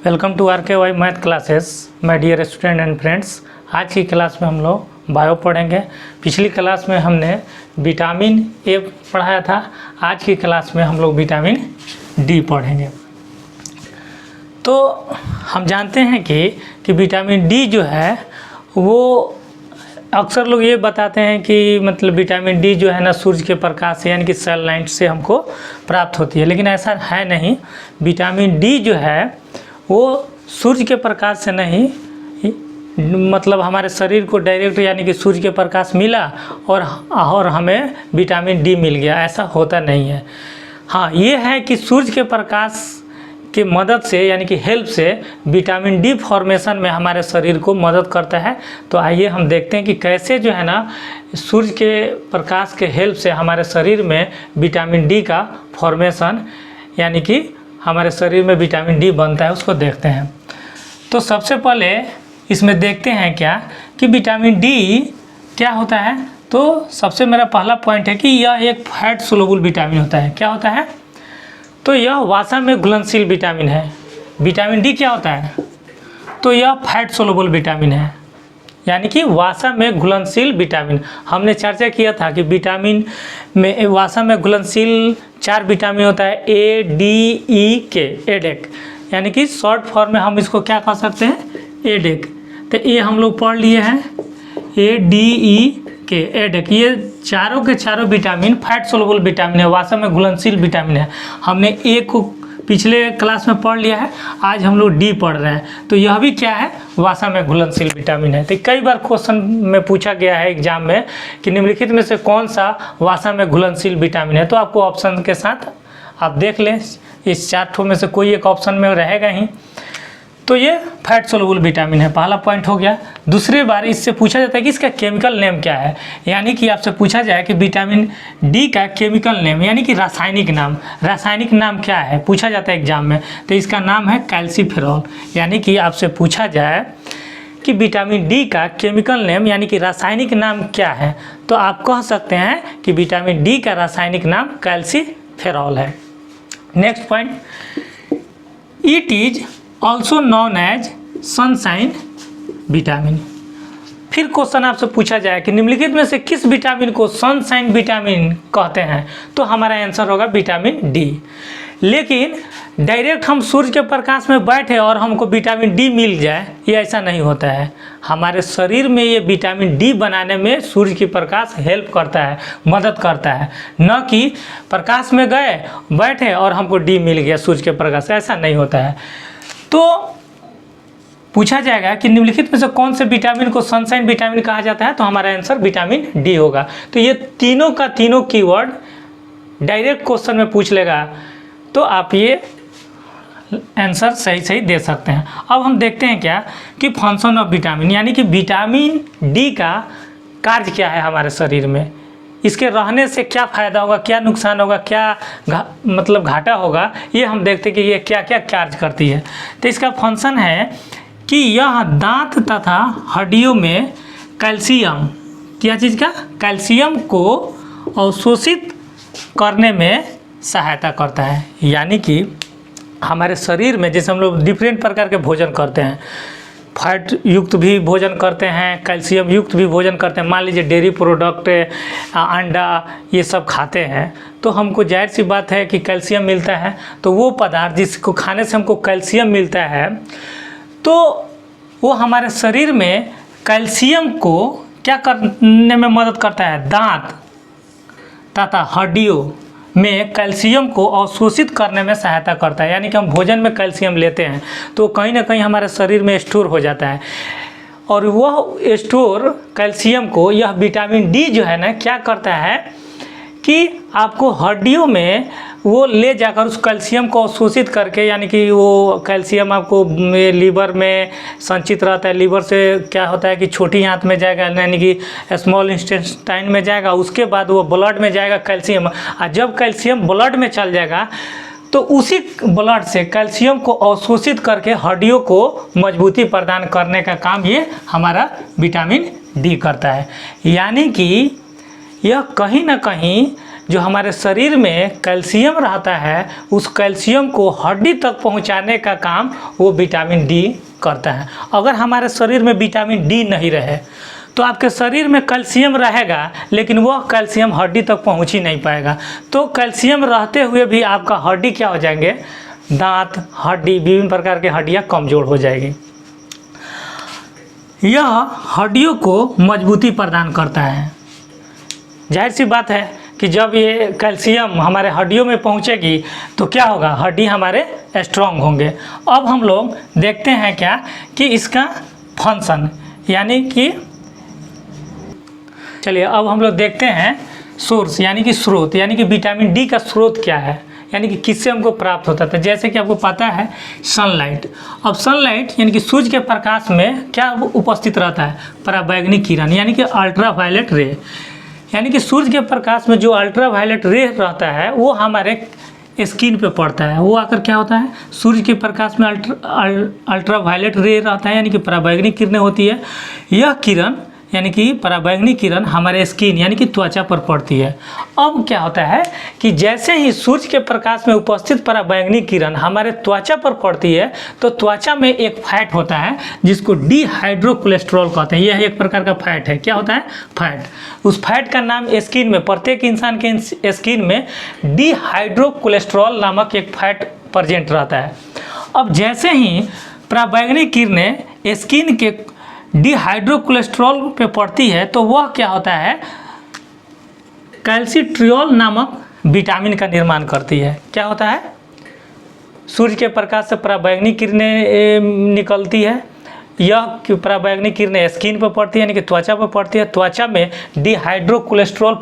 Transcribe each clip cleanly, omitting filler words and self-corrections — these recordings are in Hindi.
Welcome to RKY math classes my dear student and friends. आज की क्लास में हम लोग बायो पढ़ेंगे। पिछली क्लास में हमने विटामिन ए पढ़ाया था। आज की क्लास में हम लोग विटामिन डी पढ़ेंगे। तो हम जानते हैं कि विटामिन डी जो है वो अक्सर लोग ये बताते हैं कि मतलब विटामिन डी जो है ना सूर्य के प्रकाश से यानी कि सनलाइट से हमको प्राप्त होती है, लेकिन ऐसा है नहीं। विटामिन डी जो है वो सूर्य के प्रकाश से नहीं, मतलब हमारे शरीर को डायरेक्ट यानी कि सूर्य के प्रकाश मिला और हमें विटामिन डी मिल गया, ऐसा होता नहीं है। हाँ, ये है कि सूर्य के प्रकाश की मदद से यानी कि हेल्प से विटामिन डी फॉर्मेशन में हमारे शरीर को मदद करता है। तो आइए हम देखते हैं कि कैसे जो है ना सूर्य के प्रकाश के हेल्प से हमारे शरीर में विटामिन डी का फॉर्मेशन यानी कि हमारे शरीर में विटामिन डी बनता है, उसको देखते हैं। तो सबसे पहले इसमें देखते हैं क्या कि विटामिन डी क्या होता है। तो सबसे मेरा पहला पॉइंट है कि यह एक फैट सोलुबल विटामिन होता है। क्या होता है? तो यह वसा में घुलनशील विटामिन है। विटामिन डी क्या होता है? तो यह फैट सोलुबल विटामिन है, यानी कि वसा में घुलनशील विटामिन। हमने चर्चा किया था कि विटामिन में वसा में घुलनशील 4 विटामिन होता है, ए डी ई के, एडेक, यानी कि शॉर्ट फॉर्म में हम इसको क्या कह सकते हैं? एडेक। तो ये हम लोग पढ़ लिए हैं, ए डी ई के, एडेक। ये चारों के चारों विटामिन फैट सोलुबल विटामिन है, वसा में घुलनशील विटामिन है। हमने ए को पिछले क्लास में पढ़ लिया है, आज हम लोग डी पढ़ रहे हैं। तो यह भी क्या है? वसा में घुलनशील विटामिन है। तो कई बार क्वेश्चन में पूछा गया है एग्जाम में कि निम्नलिखित में से कौन सा वसा में घुलनशील विटामिन है। तो आपको ऑप्शन के साथ आप देख लें, इस 4 में से कोई एक ऑप्शन में रहेगा ही। तो ये फैट सोलुबल विटामिन है, पहला पॉइंट हो गया। दूसरी बार इससे पूछा जाता है कि इसका केमिकल नेम क्या है, यानी कि आपसे पूछा जाए कि विटामिन डी का केमिकल नेम यानी कि रासायनिक नाम क्या है, पूछा जाता है एग्जाम में। तो इसका नाम है कैल्सीफेरॉल। यानी कि आपसे पूछा जाए कि विटामिन डी का केमिकल नेम यानी कि रासायनिक नाम क्या है, तो आप कह सकते हैं कि विटामिन डी का रासायनिक नाम कैल्सीफेरॉल है। Next point, it is also known as sunshine vitamin. फिर क्वेश्चन आपसे पूछा जाए कि निम्नलिखित में से किस विटामिन को सनशाइन विटामिन कहते हैं, तो हमारा आंसर होगा विटामिन डी। लेकिन डायरेक्ट हम सूर्य के प्रकाश में बैठे और हमको विटामिन डी मिल जाए, ये ऐसा नहीं होता है। हमारे शरीर में ये विटामिन डी बनाने में सूर्य की प्रकाश हेल्प करता है, मदद करता है, न कि प्रकाश में गए बैठे और हमको डी मिल गया सूर्य के प्रकाश, ऐसा नहीं होता है। तो पूछा जाएगा कि निम्नलिखित में से कौन से विटामिन को सनशाइन विटामिन कहा जाता है, तो हमारा आंसर विटामिन डी होगा। तो ये तीनों का तीनों कीवर्ड डायरेक्ट क्वेश्चन में पूछ लेगा, तो आप ये आंसर सही दे सकते हैं। अब हम देखते हैं क्या कि फंक्शन ऑफ विटामिन यानी कि विटामिन डी का कार्य क्या है हमारे शरीर में, इसके रहने से क्या फ़ायदा होगा, क्या नुकसान होगा, क्या मतलब घाटा होगा, ये हम देखते हैं कि ये क्या क्या कार्य करती है। तो इसका फंक्शन है कि यह दांत तथा हड्डियों में कैल्शियम, क्या चीज़ का? कैल्शियम को अवशोषित करने में सहायता करता है। यानी कि हमारे शरीर में जैसे हम लोग डिफरेंट प्रकार के भोजन करते हैं, फैट युक्त भी भोजन करते हैं, कैल्शियम युक्त भी भोजन करते हैं। मान लीजिए डेयरी प्रोडक्ट, अंडा, ये सब खाते हैं, तो हमको जाहिर सी बात है कि कैल्शियम मिलता है। तो वो पदार्थ जिसको खाने से हमको कैल्शियम मिलता है, तो वो हमारे शरीर में कैल्शियम को क्या करने में मदद करता है? दांत तथा हड्डियों में कैल्शियम को अवशोषित करने में सहायता करता है। यानी कि हम भोजन में कैल्शियम लेते हैं तो कहीं ना कहीं हमारे शरीर में स्टोर हो जाता है, और वह स्टोर कैल्शियम को यह विटामिन डी जो है ना क्या करता है कि आपको हड्डियों में वो ले जाकर उस कैल्शियम को अवशोषित करके, यानी कि वो कैल्शियम आपको लीवर में संचित रहता है। लीवर से क्या होता है कि छोटी आंत में जाएगा, यानी कि स्मॉल इंटेस्टाइन में जाएगा, उसके बाद वो ब्लड में जाएगा कैल्शियम। और जब कैल्शियम ब्लड में चल जाएगा तो उसी ब्लड से कैल्शियम को अवशोषित करके हड्डियों को मजबूती प्रदान करने का काम ये हमारा विटामिन डी करता है। यानी कि यह कहीं ना कहीं जो हमारे शरीर में कैल्शियम रहता है उस कैल्शियम को हड्डी तक पहुंचाने का काम वो विटामिन डी करता है। अगर हमारे शरीर में विटामिन डी नहीं रहे तो आपके शरीर में कैल्शियम रहेगा लेकिन वह कैल्शियम हड्डी तक पहुंच ही नहीं पाएगा। तो कैल्शियम रहते हुए भी आपका हड्डी क्या हो जाएंगे, दांत, हड्डी, विभिन्न प्रकार की हड्डियां कमज़ोर हो जाएगी। यह हड्डियों को मजबूती प्रदान करता है। जाहिर सी बात है कि जब ये कैल्शियम हमारे हड्डियों में पहुंचेगी तो क्या होगा, हड्डी हमारे स्ट्रांग होंगे। अब हम लोग देखते हैं क्या कि इसका फंक्शन, यानी कि चलिए अब हम लोग देखते हैं सोर्स यानी कि स्रोत, यानी कि विटामिन डी का स्रोत क्या है, यानी कि किससे हमको प्राप्त होता था। जैसे कि आपको पता है सनलाइट। अब सनलाइट यानी कि सूर्य के प्रकाश में क्या उपस्थित रहता है, पराबैंगनी किरण यानी कि अल्ट्रावायलेट रे। यानी कि सूर्य के प्रकाश में जो अल्ट्रावायलेट रे रहता है वो हमारे स्किन पे पड़ता है। वो आकर क्या होता है, सूर्य के प्रकाश में अल्ट्रावायलेट रे रहता है यानी कि पराबैंगनी किरणें होती है। यह किरण यानी कि पराबैंगनी किरण हमारे स्किन यानी कि त्वचा पर पड़ती है। अब क्या होता है कि जैसे ही सूर्य के प्रकाश में उपस्थित पराबैंगनी किरण हमारे त्वचा पर पड़ती है तो त्वचा में एक फैट होता है जिसको डिहाइड्रोकोलेस्ट्रॉल कहते हैं। यह एक प्रकार का फैट है। क्या होता है, फैट। उस फैट का नाम स्किन में, प्रत्येक इंसान के स्किन में डिहाइड्रोकोलेस्ट्रॉल नामक एक फैट प्रेजेंट रहता है। अब जैसे ही पराबैंगनी किरणें स्किन के डिहाइड्रोकोलेस्ट्रॉल पे पड़ती है तो वह क्या होता है, कैल्सिट्रियोल नामक विटामिन का निर्माण करती है। क्या होता है, सूर्य के प्रकाश से पराबैंगनी किरणें निकलती है। यह पराबैंगनी किरणें स्किन पर पड़ती है यानी कि त्वचा पर पड़ती है। त्वचा में डिहाइड्रोकोलेस्ट्रॉल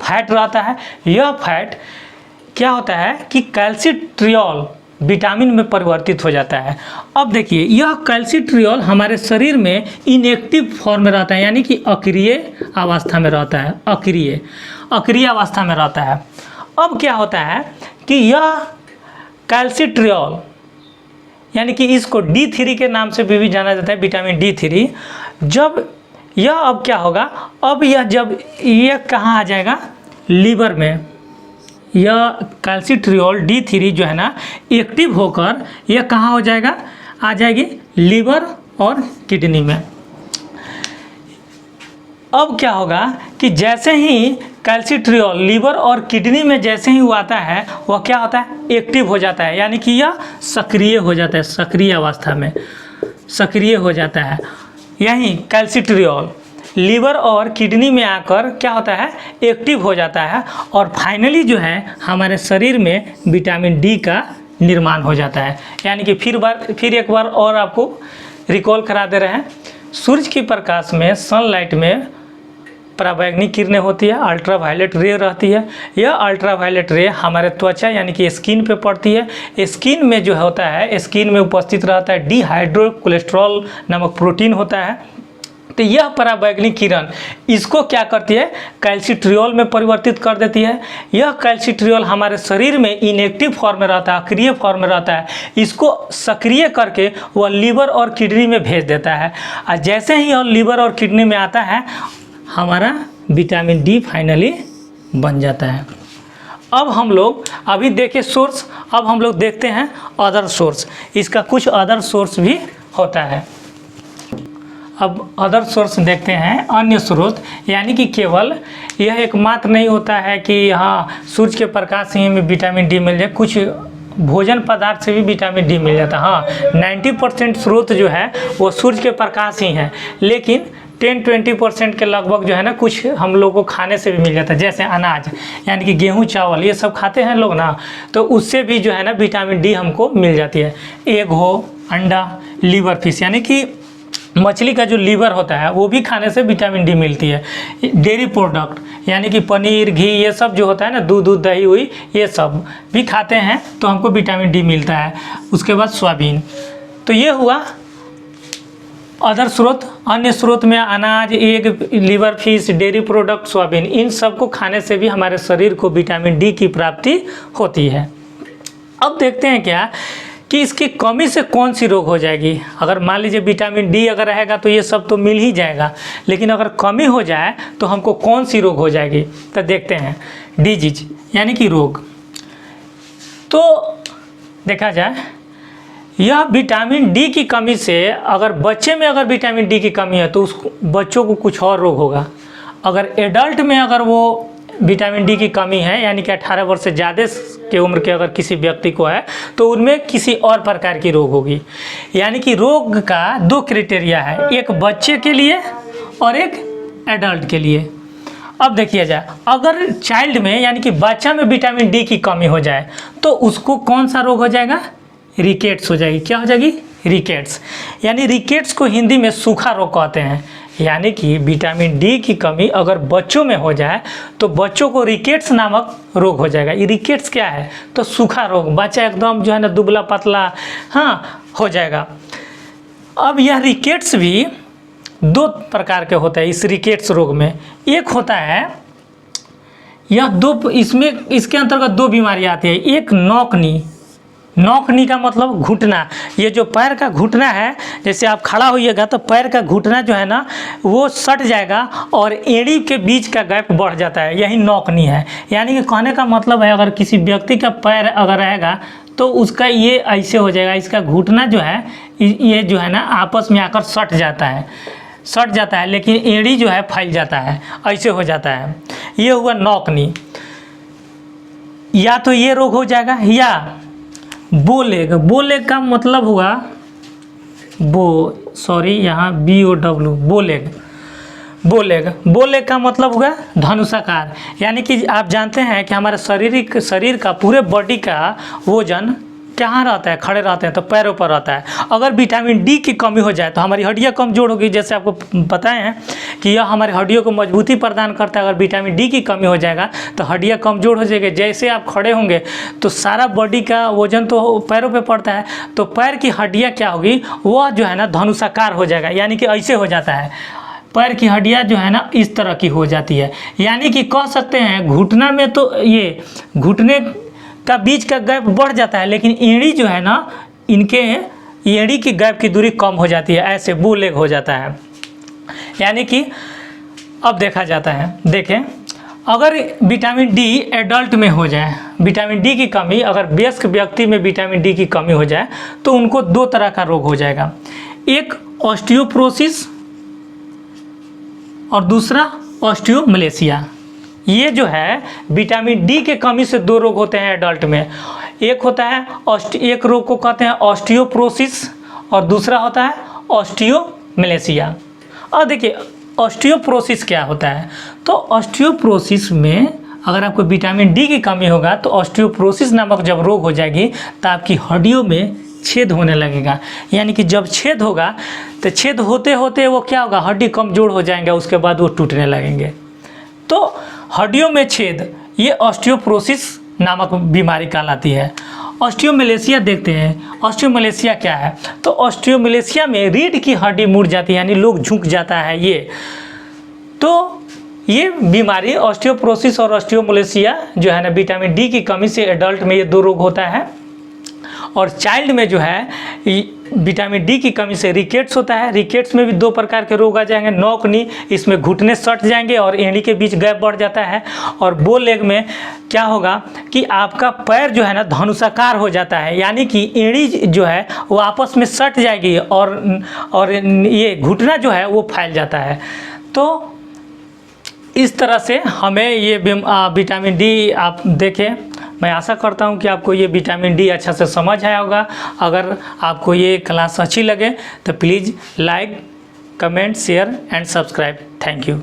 फैट रहता है। यह फैट क्या होता है कि कैल्सिट्रियोल विटामिन में परिवर्तित हो जाता है। अब देखिए यह कैल्सिट्रियोल हमारे शरीर में इनएक्टिव फॉर्म में रहता है यानी कि अक्रिय अवस्था में रहता है। अक्रिय अवस्था में रहता है। अब क्या होता है कि यह कैल्सिट्रियोल यानी कि इसको D3 के नाम से भी जाना जाता है, विटामिन D3। जब यह अब क्या होगा, अब यह जब यह कहाँ आ जाएगा, लीवर में। यह कैल्सिट्रियोल D3 जो है ना एक्टिव होकर यह कहाँ हो जाएगा, आ जाएगी लीवर और किडनी में। अब क्या होगा कि जैसे ही कैल्सिट्रियोल लीवर और किडनी में जैसे ही वो आता है वह क्या होता है, एक्टिव हो जाता है यानी कि यह सक्रिय हो जाता है। सक्रिय अवस्था में सक्रिय हो जाता है। यही कैल्सिट्रियोल लीवर और किडनी में आकर क्या होता है, एक्टिव हो जाता है और फाइनली जो है हमारे शरीर में विटामिन डी का निर्माण हो जाता है। यानी कि फिर एक बार और आपको रिकॉल करा दे रहे हैं। सूर्य के प्रकाश में, सनलाइट में पराबैंगनी किरणें होती है, अल्ट्रावायलेट रे रहती है। यह अल्ट्रावायलेट रे हमारे त्वचा यानी कि स्किन पे पड़ती है। स्किन में जो होता है, स्किन में उपस्थित रहता है डिहाइड्रोकोलेस्ट्रॉल नामक प्रोटीन होता है। तो यह पराबैंगनी किरण इसको क्या करती है, कैल्सिट्रियोल में परिवर्तित कर देती है। यह कैल्सिट्रियोल हमारे शरीर में इनएक्टिव फॉर्म में रहता है, अक्रिय फॉर्म में रहता है। इसको सक्रिय करके वह लीवर और किडनी में भेज देता है और जैसे ही यह लीवर और किडनी में आता है हमारा विटामिन डी फाइनली बन जाता है। अब हम लोग अभी देखे सोर्स, अब हम लोग देखते हैं अदर सोर्स। इसका कुछ अदर सोर्स भी होता है। अब अदर सोर्स देखते हैं, अन्य स्रोत। यानी कि केवल यह एकमात्र नहीं होता है कि हाँ सूर्य के प्रकाश से हमें विटामिन डी मिल जाए, कुछ भोजन पदार्थ से भी विटामिन डी मिल जाता है। हाँ 90% स्रोत जो है वो सूर्य के प्रकाश ही है, लेकिन 10-20% के लगभग जो है ना कुछ हम लोग को खाने से भी मिल जाता है। जैसे अनाज यानी कि गेहूँ, चावल, ये सब खाते हैं लोग ना, तो उससे भी जो है ना विटामिन डी हमको मिल जाती है। एग हो, अंडा, लीवर फिश यानी कि मछली का जो लीवर होता है वो भी खाने से विटामिन डी मिलती है। डेयरी प्रोडक्ट यानी कि पनीर, घी, ये सब जो होता है ना, दूध, दही हुई, ये सब भी खाते हैं तो हमको विटामिन डी मिलता है। उसके बाद सोयाबीन। तो ये हुआ अदर स्रोत। अन्य स्रोत में अनाज, egg, liver fish, dairy product, soybean, इन सब को खाने से भी हमारे शरीर को विटामिन डी की प्राप्ति होती है। अब देखते हैं क्या कि इसकी कमी से कौन सी रोग हो जाएगी। अगर मान लीजिए विटामिन डी अगर रहेगा तो ये सब तो मिल ही जाएगा, लेकिन अगर कमी हो जाए तो हमको कौन सी रोग हो जाएगी। तो देखते हैं डिजीज यानी कि रोग। तो देखा जाए यह विटामिन डी की कमी से, अगर बच्चे में अगर विटामिन डी की कमी है तो उस बच्चों को कुछ और रोग होगा। अगर एडल्ट में अगर वो विटामिन डी की कमी है, यानी कि 18 वर्ष से ज़्यादा के उम्र के अगर किसी व्यक्ति को है, तो उनमें किसी और प्रकार की रोग होगी। यानी कि रोग का 2 क्राइटेरिया है, एक बच्चे के लिए और एक एडल्ट के लिए। अब देखिए जाए, अगर चाइल्ड में यानी कि बच्चा में विटामिन डी की कमी हो जाए तो उसको कौन सा रोग हो जाएगा? रिकेट्स हो जाएगी। क्या हो जाएगी? रिकेट्स। यानी रिकेट्स को हिंदी में सूखा रोग कहते हैं। यानी कि विटामिन डी की कमी अगर बच्चों में हो जाए तो बच्चों को रिकेट्स नामक रोग हो जाएगा। ये रिकेट्स क्या है? तो सूखा रोग, बच्चा एकदम जो है ना दुबला पतला हो जाएगा। अब यह रिकेट्स भी 2 प्रकार के होते हैं इस रिकेट्स रोग में। एक होता है यह इसके अंतर्गत 2 बीमारियां आती है। एक नौकनी। नौकनी का मतलब घुटना, ये जो पैर का घुटना है, जैसे आप खड़ा होइएगा तो पैर का घुटना जो है ना वो सट जाएगा और एड़ी के बीच का गैप बढ़ जाता है, यही नौकनी है। यानी कि कहने का मतलब है अगर किसी व्यक्ति का पैर अगर रहेगा तो उसका ये ऐसे हो जाएगा, इसका घुटना जो है ये जो है ना आपस में आकर सट जाता है, लेकिन एड़ी जो है फैल जाता है, ऐसे हो जाता है। ये हुआ नौकनी। या तो ये रोग हो जाएगा, या बोलेग। बोलेग का मतलब हुआ यहाँ BOW, बोलेग। बोलेग का मतलब हुआ धनुषाकार। यानी कि आप जानते हैं कि हमारे शरीर का पूरे बॉडी का वजन कहाँ रहता है? खड़े रहते हैं तो पैरों पर रहता है। अगर विटामिन डी की कमी हो जाए तो हमारी हड्डियाँ कमज़ोर होगी। जैसे आपको पता है कि यह हमारी हड्डियों को मजबूती प्रदान करता है। अगर विटामिन डी की कमी हो जाएगा तो हड्डियाँ कमज़ोर हो जाएगी। जैसे आप खड़े होंगे तो सारा बॉडी का वजन तो पैरों पे पड़ता है, तो पैर की हड्डियाँ क्या होगी? वह जो है ना धनुषाकार हो जाएगा, यानी कि ऐसे हो जाता है। पैर की हड्डियाँ जो है ना इस तरह की हो जाती है। यानी कि कह सकते हैं घुटना में तो ये घुटने का बीच का गैप बढ़ जाता है, लेकिन एड़ी जो है ना इनके एड़ी की गैप की दूरी कम हो जाती है, ऐसे बोलेग हो जाता है। यानी कि अब देखा जाता है, देखें अगर विटामिन डी एडल्ट में हो जाए, विटामिन डी की कमी अगर वयस्क व्यक्ति में विटामिन डी की कमी हो जाए तो उनको 2 तरह का रोग हो जाएगा। एक ऑस्टियोपोरोसिस और दूसरा ऑस्टियोमलेशिया। ये जो है विटामिन डी के कमी से 2 रोग होते हैं एडल्ट में। एक होता है एक रोग को कहते हैं ऑस्टियोपोरोसिस और दूसरा होता है ऑस्टियोमलेशिया। और देखिए ऑस्टियोपोरोसिस क्या होता है? तो ऑस्टियोपोरोसिस में अगर आपको विटामिन डी की कमी होगा तो ऑस्टियोपोरोसिस नामक जब रोग हो जाएगी तो आपकी हड्डियों में छेद होने लगेगा। यानी कि जब छेद होगा तो छेद होते होते वो क्या होगा? हड्डी कमज़ोर हो जाएंगे, उसके बाद वो टूटने लगेंगे। तो हड्डियों में छेद, ये ऑस्टियोपोरोसिस नामक बीमारी कहलाती है। ऑस्टियोमलेशिया देखते हैं, ऑस्टियोमलेशिया क्या है? तो ऑस्टियोमलेशिया में रीढ़ की हड्डी मुड़ जाती है, यानी लोग झुक जाता है ये। तो ये बीमारी ऑस्टियोपोरोसिस और ऑस्टियोमलेशिया जो है ना विटामिन डी की कमी से एडल्ट में ये 2 रोग होता है। और चाइल्ड में जो है विटामिन डी की कमी से रिकेट्स होता है। रिकेट्स में भी 2 प्रकार के रोग आ जाएंगे। नौकनी, इसमें घुटने सट जाएंगे और एड़ी के बीच गैप बढ़ जाता है। और बोलेग में क्या होगा कि आपका पैर जो है ना धनुषाकार हो जाता है, यानी कि एड़ी जो है वो आपस में सट जाएगी और ये घुटना जो है वो फैल जाता है। तो इस तरह से हमें ये विटामिन डी आप देखें। मैं आशा करता हूँ कि आपको ये विटामिन डी अच्छा से समझ आया होगा। अगर आपको ये क्लास अच्छी लगे तो please like, comment, share and subscribe. Thank you.